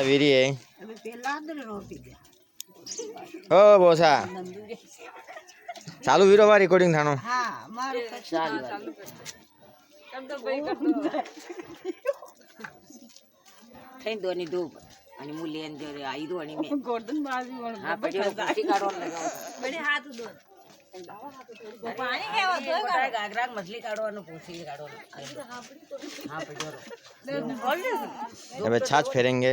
બધા વીરી હે હવે પેલા અંદર રોટી દે ઓ બોસા ચાલુ વીરો વા રેકોર્ડિંગ થાનો હા મારો ચાલુ કર દો ભાઈ કર દો થઈ દોની દો અને મુ લેન જો આઈ દો અને મે ગોર્ધન બાજી વણ હા પછી ખુશી કાઢો લગાવ બડે હાથ દો પાણી કેવો તો ગાગરા મછલી કાઢવાનું ખુશી કાઢવાનું હા પછી હવે છાछ फेरेंगे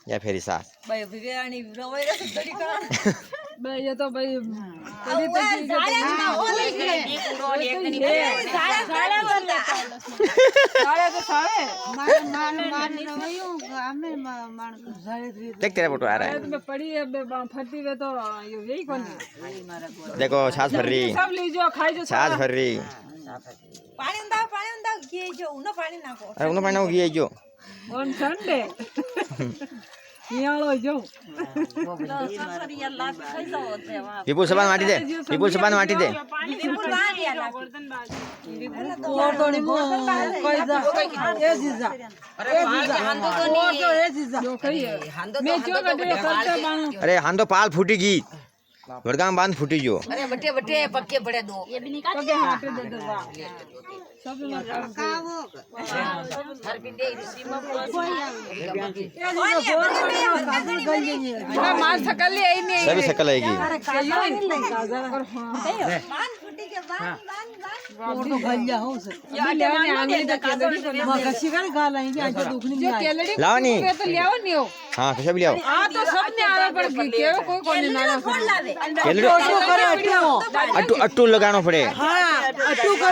या फिर सास ભાઈ બિરયાની રવાઈ સડી કા ભાઈ ये तो भाई कभी तो साले तो साले માન રવાયું અમે માણ देख तेरा फोटो आ रहा है मैं पड़ी है फटी हुए तो ये यही कौन देखो छाछ भर रही सब लीजिए खाई जो छाछ भर रही पानी उंदा ये जो उन्हें पानी नाखो अरे उन्हें पानी हो गया जो ऑन संडे नियालो जो विपुल सबान माटी दे विपुल सबान माटी दे विपुल वहां दिया ना गोर्धन बाजी और तो नहीं कोई जा ए जीजा अरे हांदो तो नहीं ए जीजा जो कही है हांदो मैं जो कटे करते बाणू अरे हां तो पाल फूटी गई वड़गाम बांध फूटी जो अरे बटे बटे पक्के पड़े दो ये भी निकाल के हाथ दे दो सब लोग કાવો हर बिंदे सीमा मार सकल ले आई नहीं सभी शकल आएगी मान फूटी के बांध बांध तो भैया हो से ये लेने आने तो केलड़ी मगसी का गाल आएंगे आज दुखनी जो केलड़ी लावनी तो लियाओ नहीं हो हां कैसे भी लाओ हां तो सब ने आवे पर केव कोई कोनी ना केलड़ी करे अट्टू अट्टू अट्टू लगाना पड़े हां अट्टू